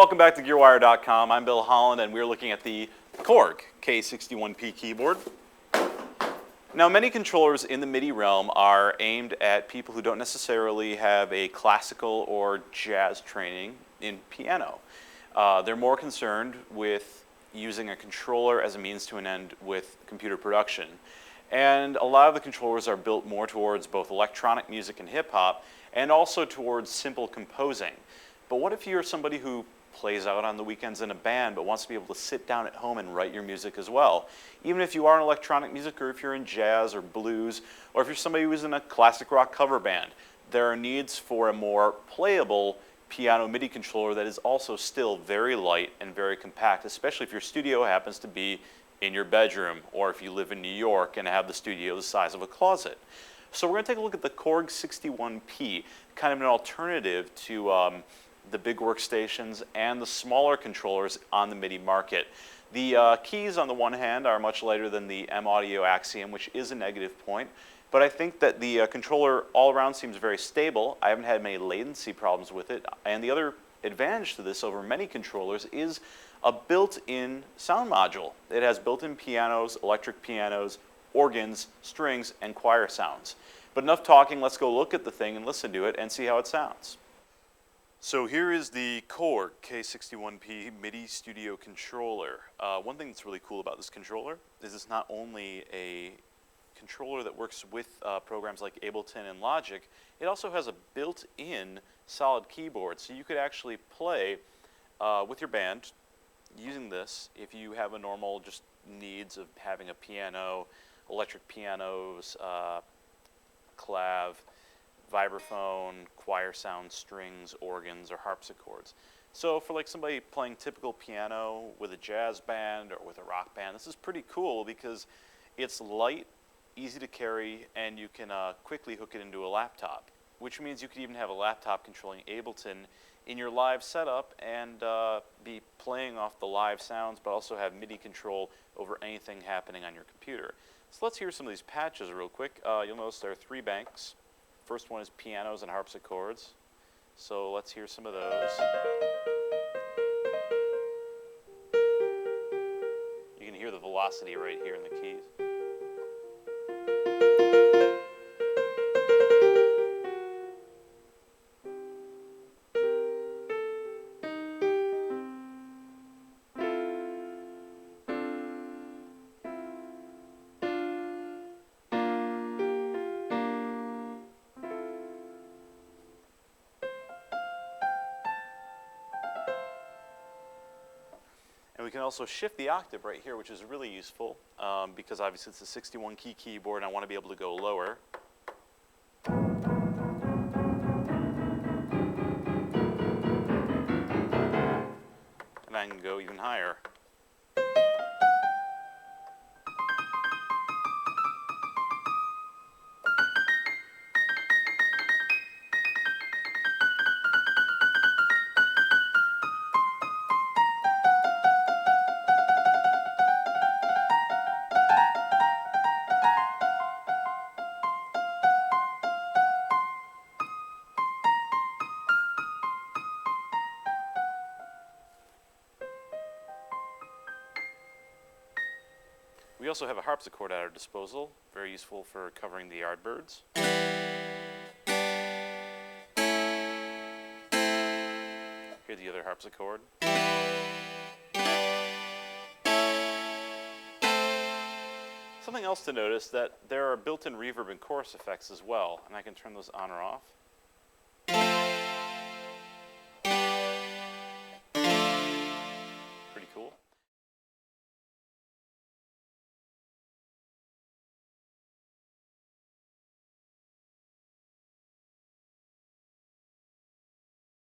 welcome back to Gearwire.com. I'm Bill Holland, and we're looking at the Korg K61P keyboard. Now, many controllers in the MIDI realm are aimed at people who don't necessarily have a classical or jazz training in piano. They're more concerned with using a controller as a means to an end with computer production. And a lot of the controllers are built more towards both electronic music and hip-hop, and also towards simple composing. But what if you're somebody who plays out on the weekends in a band but wants to be able to sit down at home and write your music as well? Even if you are in electronic music, or if you're in jazz or blues, or if you're somebody who's in a classic rock cover band, there are needs for a more playable piano MIDI controller that is also still very light and very compact, especially if your studio happens to be in your bedroom, or if you live in New York and have the studio the size of a closet. So we're going to take a look at the Korg 61P, kind of an alternative to the big workstations and the smaller controllers on the MIDI market. The keys on the one hand are much lighter than the M-Audio Axiom, which is a negative point, but I think that the controller all around seems very stable. I haven't had many latency problems with it, and the other advantage to this over many controllers is a built-in sound module. It has built-in pianos, electric pianos, organs, strings, and choir sounds. But enough talking, let's go look at the thing and listen to it and see how it sounds. So here is the Korg K61P MIDI Studio controller. One thing that's really cool about this controller is it's not only a controller that works with programs like Ableton and Logic, it also has a built-in solid keyboard. So you could actually play with your band using this if you have a normal just needs of having a piano, electric pianos, clav, vibraphone, choir sound, strings, organs, or harpsichords. So for like somebody playing typical piano with a jazz band or with a rock band, this is pretty cool because it's light, easy to carry, and you can quickly hook it into a laptop, which means you could even have a laptop controlling Ableton in your live setup and be playing off the live sounds, but also have MIDI control over anything happening on your computer. So let's hear some of these patches real quick. You'll notice there are 3 banks. First one is pianos and harpsichords. So let's hear some of those. You can hear the velocity right here in the keys. And we can also shift the octave right here, which is really useful because obviously it's a 61 key keyboard and I want to be able to go lower. And I can go even higher. We also have a harpsichord at our disposal, very useful for covering the yardbirds. Here's the other harpsichord. Something else to notice that there are built-in reverb and chorus effects as well, and I can turn those on or off.